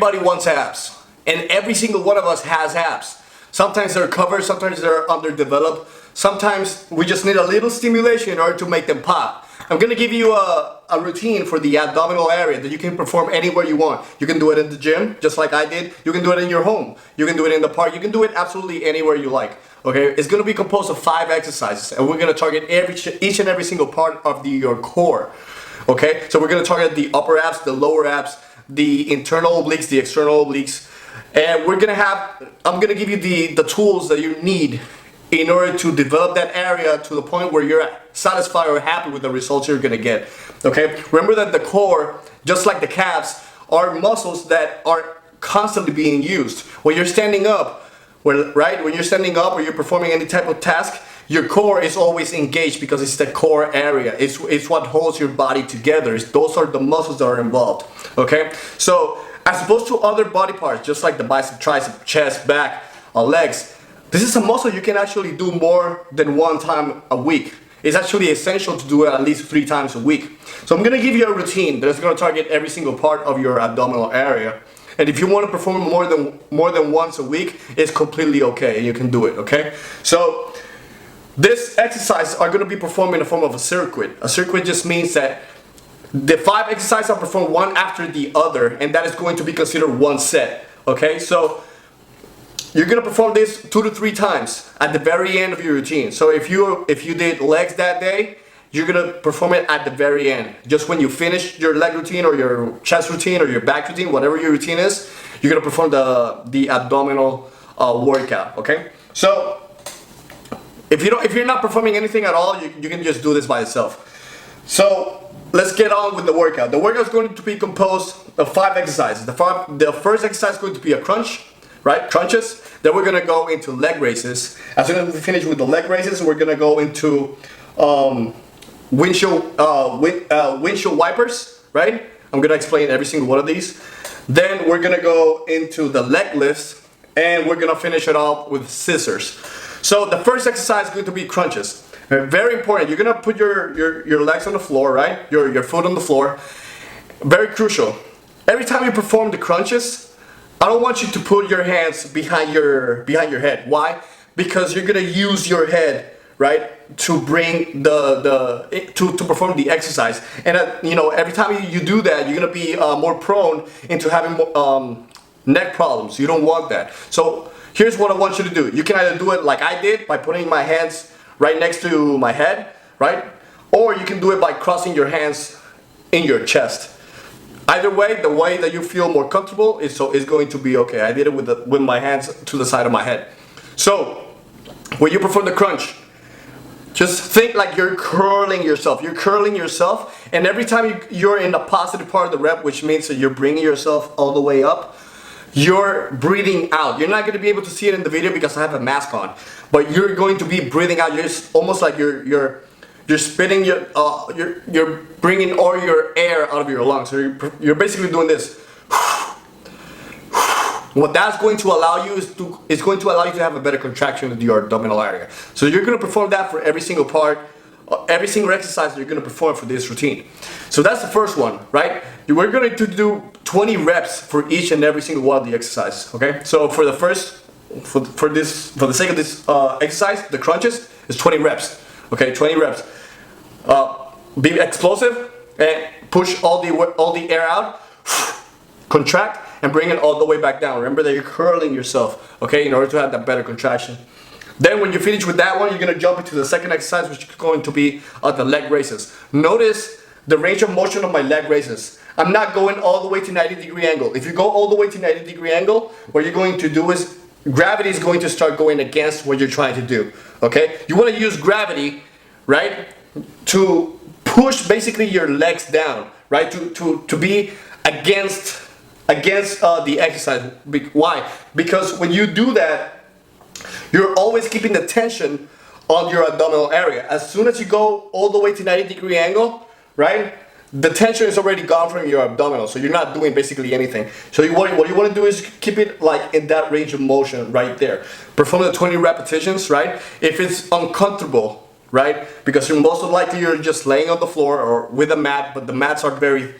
Everybody wants abs, and every single one of us has abs. Sometimes they're covered, sometimes they're underdeveloped, sometimes we just need a little stimulation in order to make them pop. I'm gonna give you a routine for the abdominal area that you can perform anywhere you want. You can do it in the gym, just like I did. You can do it in your home. You can do it in the park. You can do it absolutely anywhere you like. Okay, it's gonna be composed of 5 exercises, and we're gonna target each and every single part of your core. Okay, so we're gonna target the upper abs, the lower abs, the internal obliques, the external obliques, and I'm gonna give you the tools that you need in order to develop that area to the point where you're satisfied or happy with the results you're gonna get. Okay, remember that the core, just like the calves, are muscles that are constantly being used. When you're standing up, when you're standing up or you're performing any type of task, your core is always engaged because it's the core area. It's what holds your body together. Those are the muscles that are involved. Okay? So, as opposed to other body parts, just like the bicep, tricep, chest, back, legs, this is a muscle you can actually do more than 1 time a week. It's actually essential to do it at least 3 times a week. So I'm gonna give you a routine that's gonna target every single part of your abdominal area. And if you want to perform more than once a week, it's completely okay, and you can do it, okay? So, this exercise are going to be performed in the form of a circuit. A circuit just means that the 5 exercises are performed one after the other, and that is going to be considered 1 set. Okay, so you're going to perform this 2 to 3 times at the very end of your routine. So if you did legs that day, you're going to perform it at the very end. Just when you finish your leg routine or your chest routine or your back routine, whatever your routine is, you're going to perform the abdominal workout. Okay, so if you're not performing anything at all, you can just do this by itself. So let's get on with the workout. The workout is going to be composed of 5 exercises. The first exercise is going to be a crunch, right? Crunches. Then we're going to go into leg raises. As soon as we finish with the leg raises, we're going to go into windshield wipers, right? I'm going to explain every single one of these. Then we're going to go into the leg lifts, and we're going to finish it off with scissors. So the first exercise is going to be crunches. Very important. You're going to put your legs on the floor, right? Your foot on the floor. Very crucial. Every time you perform the crunches, I don't want you to put your hands behind your head. Why? Because you're going to use your head, right, to bring to perform the exercise. And every time you do that, you're going to be more prone into having neck problems. You don't want that. So here's what I want you to do. You can either do it like I did by putting my hands right next to my head, right? Or you can do it by crossing your hands in your chest. Either way, the way that you feel more comfortable is going to be okay. I did it with my hands to the side of my head. So when you perform the crunch, just think like you're curling yourself. You're curling yourself, and every time you're in the positive part of the rep, which means that you're bringing yourself all the way up, you're breathing out. You're not going to be able to see it in the video because I have a mask on, but you're going to be breathing out. You're almost like you're spitting you're bringing all your air out of your lungs. So you're basically doing this. What that's going to allow you is going to allow you to have a better contraction of your abdominal area. So you're going to perform that for every single part, every single exercise that you're going to perform for this routine. So that's the first one, right? We're going to do 20 reps for each and every single one of the exercises. Okay. So for the sake of this exercise, the crunches is 20 reps. Okay, 20 reps. Be explosive and push all the air out. Contract and bring it all the way back down. Remember that you're curling yourself, okay, in order to have that better contraction. Then when you finish with that one, you're going to jump into the second exercise, which is going to be the leg raises. Notice the range of motion of my leg raises. I'm not going all the way to 90-degree angle. If you go all the way to 90-degree angle, what you're going to do is gravity is going to start going against what you're trying to do, okay? You want to use gravity, right, to push basically your legs down, right, to be against the exercise. Why? Because when you do that, you're always keeping the tension on your abdominal area. As soon as you go all the way to 90-degree angle, right, the tension is already gone from your abdominal, so you're not doing basically anything. So what you want to do is keep it like in that range of motion right there. Perform the 20 repetitions, right? If it's uncomfortable, right, because you're most likely you're just laying on the floor or with a mat, but the mats are very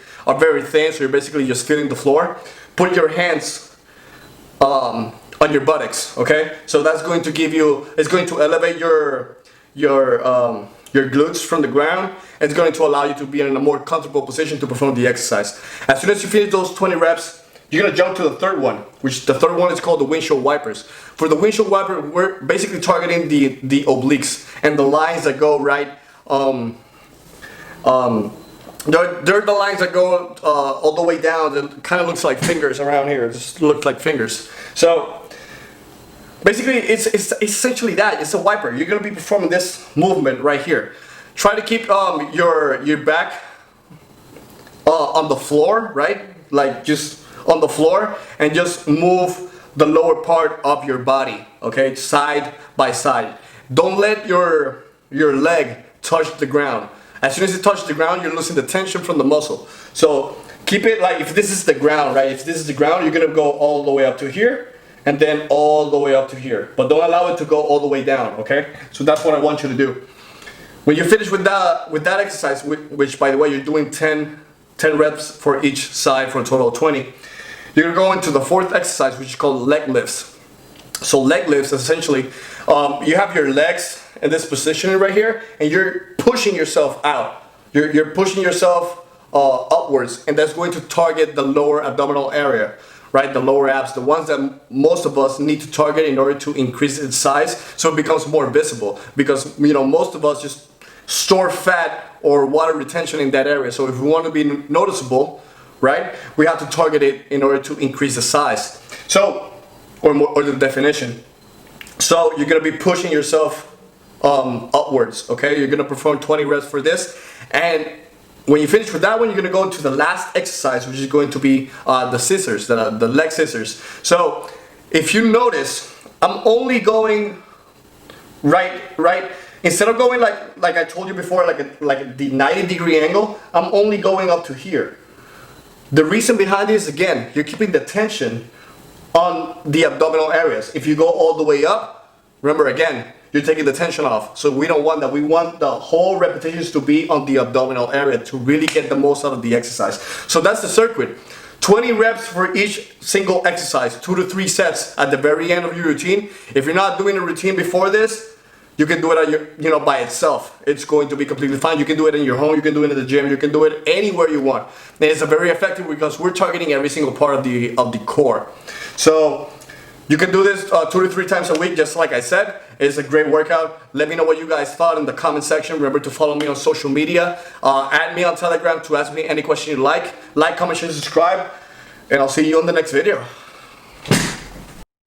thin, so you're basically just feeling the floor. put your hands on your buttocks, okay? So that's going to give you, it's going to elevate your glutes from the ground. It's going to allow you to be in a more comfortable position to perform the exercise. As soon as you finish those 20 reps, you're gonna jump to the third one, which the third one is called the windshield wipers. For the windshield wiper, we're basically targeting the obliques and the lines that go right. They're the lines that go all the way down. It kind of looks like fingers around here. It just looks like fingers. So basically, it's essentially that. It's a wiper. You're gonna be performing this movement right here. Try to keep your back on the floor, right? Like just on the floor, and just move the lower part of your body, okay, side by side. Don't let your leg touch the ground. As soon as it touches the ground, you're losing the tension from the muscle. So keep it like, if this is the ground, right? If this is the ground, you're gonna go all the way up to here, and then all the way up to here. But don't allow it to go all the way down, okay? So that's what I want you to do. When you finish with that exercise, which by the way, you're doing 10 reps for each side for a total of 20, you're gonna go into the fourth exercise, which is called leg lifts. So leg lifts, essentially, you have your legs in this position right here, and you're pushing yourself out. You're pushing yourself upwards, and that's going to target the lower abdominal area, right? The lower abs, the ones that most of us need to target in order to increase its size, so it becomes more visible. Because most of us just store fat or water retention in that area. So if we want to be noticeable, right, we have to target it in order to increase the size. So, or the definition. So you're gonna be pushing yourself upwards, okay? You're gonna perform 20 reps for this, and when you finish with that one, you're gonna go into the last exercise, which is going to be the scissors, the leg scissors. So if you notice, I'm only going right. Instead of going like I told you before, like the 90-degree angle, I'm only going up to here. The reason behind this, again, you're keeping the tension on the abdominal areas. If you go all the way up, remember again, you're taking the tension off. So we don't want that. We want the whole repetitions to be on the abdominal area to really get the most out of the exercise. So that's the circuit. 20 reps for each single exercise, 2 to 3 sets at the very end of your routine. If you're not doing a routine before this, you can do it at your, by itself. It's going to be completely fine. You can do it in your home, you can do it in the gym, you can do it anywhere you want. And it's very effective because we're targeting every single part of the core. So you can do this 2 to 3 times a week, just like I said. It's a great workout. Let me know what you guys thought in the comment section. Remember to follow me on social media. Add me on Telegram to ask me any question you like. Like, comment, share, subscribe. And I'll see you on the next video.